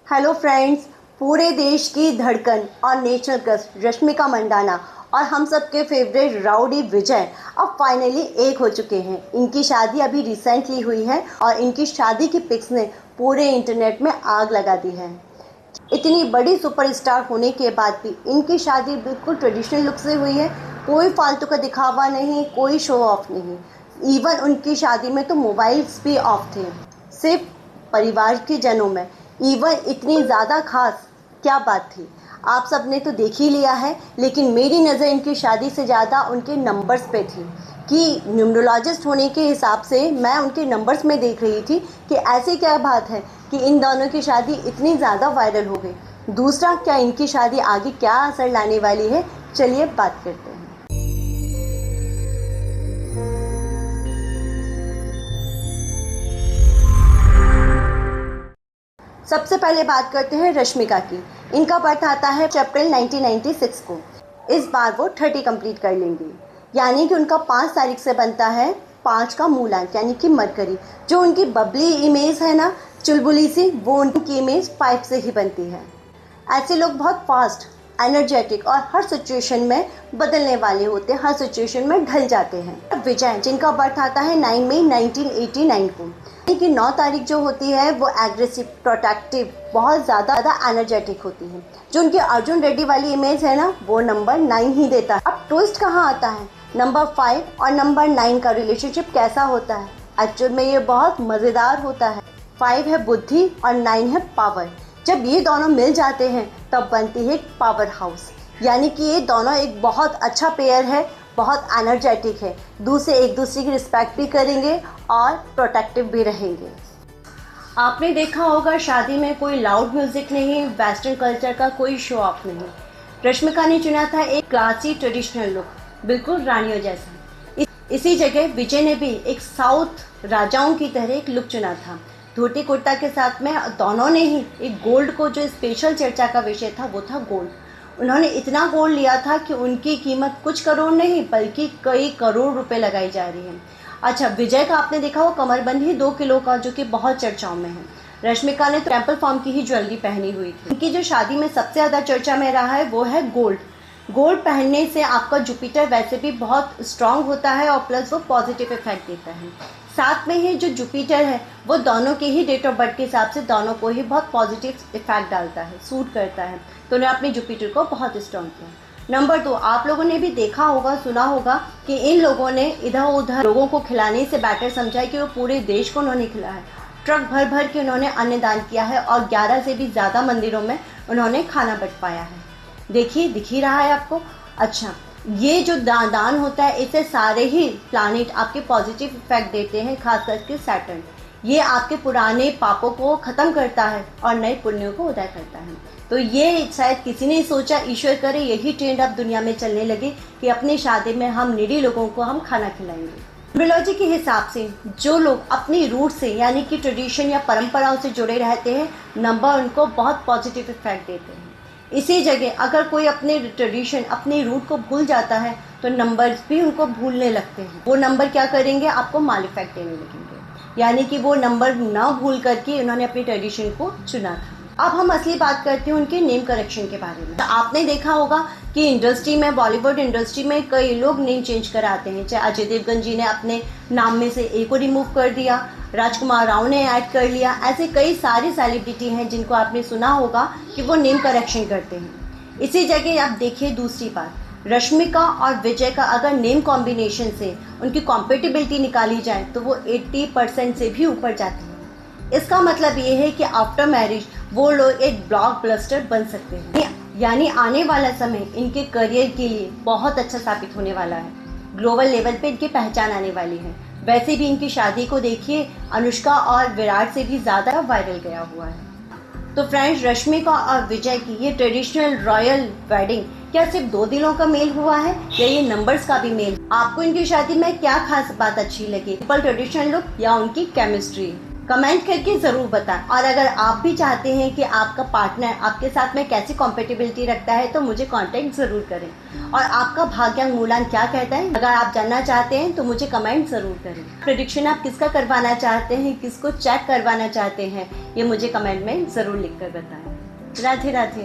Hello friends, पूरे देश की धड़कन और नेशनल क्रश रश्मिका मंदाना और हम सब के फेवरेट राउडी विजय अब फाइनली एक हो चुके हैं। इनकी शादी अभी रिसेंटली हुई है और इनकी शादी की पिक्स ने पूरे इंटरनेट में आग लगा दी है। इतनी बड़ी सुपरस्टार होने के बाद भी इनकी शादी बिल्कुल ट्रेडिशनल लुक से हुई है। कोई फालतू का दिखावा नहीं, कोई शो ऑफ नहीं। इवन उनकी शादी में तो मोबाइल्स भी ऑफ थे, सिर्फ परिवार के जनों में। इवन इतनी ज़्यादा खास क्या बात थी, आप सब ने तो देख ही लिया है। लेकिन मेरी नज़र इनकी शादी से ज़्यादा उनके नंबर्स पे थी कि न्यूमरोलॉजिस्ट होने के हिसाब से मैं उनके नंबर्स में देख रही थी कि ऐसी क्या बात है कि इन दोनों की शादी इतनी ज़्यादा वायरल हो गई। दूसरा, क्या इनकी शादी आगे क्या असर लाने वाली है, चलिए बात करते हैं। सबसे पहले बात करते हैं रश्मिका की। इनका बर्थ आता है अप्रैल 1996 को। इस बार वो 30 कंप्लीट कर लेंगी, यानी कि उनका 5 तारीख से बनता है 5 का मूलांक यानी कि मरकरी। जो उनकी बबली इमेज है ना, चुलबुली सी, वो उनकी इमेज 5 से ही बनती है। ऐसे लोग बहुत फास्ट, एनर्जेटिक और हर सिचुएशन में बदलने वाले होते हैं, हर सिचुएशन में ढल जाते हैं। विजय, जिनका बर्थ आता है 9 मई 1989 को, कि 9 तारीख जो होती है वो एग्रेसिव, प्रोटेक्टिव, बहुत ज़्यादा एनर्जेटिक होती है। जो उनकी अर्जुन रेड्डी वाली इमेज है ना, वो नंबर 9 ही देता है। अब ट्विस्ट कहाँ आता है, नंबर 5 और नंबर 9 का रिलेशनशिप कैसा होता है। एक्चुअल में ये बहुत मज़ेदार होता है। 5 है बुद्धि और 9 है पावर। जब ये दोनों मिल जाते हैं तब बनती है एक पावर हाउस, यानी कि ये दोनों एक बहुत अच्छा पेयर है, बहुत एनर्जेटिक है। एक दूसरे की रिस्पेक्ट भी करेंगे और प्रोटेक्टिव भी रहेंगे। आपने देखा होगा शादी में कोई लाउड म्यूजिक नहीं, वेस्टर्न कल्चर का कोई शो ऑफ नहीं। रश्मिका ने चुना था एक क्लासी ट्रेडिशनल लुक, बिल्कुल रानियों जैसा। इसी जगह विजय ने भी एक साउथ राजाओं की तरह एक लुक चुना था, धोती कुर्ता के साथ में। दोनों ने ही एक गोल्ड को, जो स्पेशल चर्चा का विषय था वो था गोल्ड। उन्होंने इतना गोल्ड लिया था कि उनकी कीमत कुछ करोड़ नहीं बल्कि कई करोड़ रुपए लगाई जा रही है। अच्छा, विजय का आपने देखा वो कमरबंद ही 2 किलो का, जो कि बहुत चर्चाओं में है। रश्मिका ने तो टेम्पल फॉर्म की ही ज्वेलरी पहनी हुई थी। उनकी जो शादी में सबसे ज़्यादा चर्चा में रहा है वो है गोल्ड। गोल्ड पहनने से आपका जुपिटर वैसे भी बहुत स्ट्रांग होता है और प्लस वो पॉजिटिव इफेक्ट देता है। साथ में ही जो जुपिटर है वो दोनों के ही डेट ऑफ बर्थ के हिसाब से दोनों को ही बहुत पॉजिटिव इफेक्ट डालता है, सूट करता है। तो उन्होंने अपने जुपिटर को बहुत स्ट्रांग किया। नंबर 2, आप लोगों ने भी देखा होगा, सुना होगा कि इन लोगों ने इधर उधर लोगों को खिलाने से बेटर समझा है कि वो पूरे देश को उन्होंने खिलाया है। ट्रक भर भर के उन्होंने अन्नदान किया है और 11 से भी ज़्यादा मंदिरों में उन्होंने खाना बंटवाया है। देखिए, दिख ही रहा है आपको। अच्छा, ये जो दान होता है इससे सारे ही प्लानिट आपके पॉजिटिव इफेक्ट देते हैं, खास करके सैटर्न। ये आपके पुराने पापों को ख़त्म करता है और नए पुण्यों को उदय करता है। तो ये शायद किसी ने सोचा, ईश्वर करे यही ट्रेंड अब दुनिया में चलने लगे कि अपनी शादी में हम नीडी लोगों को हम खाना खिलाएंगे। न्यूमरोलॉजी के हिसाब से जो लोग अपनी रूट से यानी कि ट्रेडिशन या परंपराओं से जुड़े रहते हैं, नंबर उनको बहुत पॉजिटिव इफेक्ट देते हैं। इसी जगह अगर कोई अपने ट्रेडिशन, अपने रूट को भूल जाता है तो नंबर्स भी उनको भूलने लगते हैं। वो नंबर क्या करेंगे, आपको माल इफेक्ट देने लगेंगे, यानी कि वो नंबर ना भूल करके उन्होंने अपनी ट्रेडिशन को चुना था। अब हम असली बात करते हैं उनके नेम करेक्शन के बारे में। तो आपने देखा होगा कि इंडस्ट्री में, बॉलीवुड इंडस्ट्री में कई लोग नेम चेंज कराते हैं। चाहे अजय देवगन जी ने अपने नाम में से ए को रिमूव कर दिया, राजकुमार राव ने ऐड कर लिया। ऐसे कई सारी सेलिब्रिटी हैं जिनको आपने सुना होगा कि वो नेम करेक्शन करते हैं। इसी जगह आप देखिए दूसरी बात, रश्मिका और विजय का अगर नेम कॉम्बिनेशन से उनकी कॉम्पेटिबिलिटी निकाली जाए तो वो 80% से भी ऊपर जाती है। इसका मतलब ये है कि आफ्टर मैरिज वो लोग एक ब्लॉकबस्टर बन सकते हैं, यानी आने वाला समय इनके करियर के लिए बहुत अच्छा साबित होने वाला है। ग्लोबल लेवल पे इनकी पहचान आने वाली है। वैसे भी इनकी शादी को देखिए, अनुष्का और विराट से भी ज़्यादा वायरल गया हुआ है। तो फ्रेंड्स, रश्मिका और विजय की ये ट्रेडिशनल रॉयल वेडिंग क्या सिर्फ 2 दिलों का मेल हुआ है या ये नंबर्स का भी मेल? आपको इनकी शादी में क्या खास बात अच्छी लगी, सिंपल ट्रेडिशनल लुक या उनकी केमिस्ट्री? कमेंट करके ज़रूर बताएं। और अगर आप भी चाहते हैं कि आपका पार्टनर आपके साथ में कैसी कॉम्पेटिबिलिटी रखता है तो मुझे कांटेक्ट ज़रूर करें। और आपका भाग्यांक मूलांक क्या कहता है, अगर आप जानना चाहते हैं तो मुझे कमेंट ज़रूर करें। प्रेडिक्शन आप किसका करवाना चाहते हैं, किसको चेक करवाना चाहते हैं, ये मुझे कमेंट में ज़रूर लिख कर बताएँ। राधे राधे।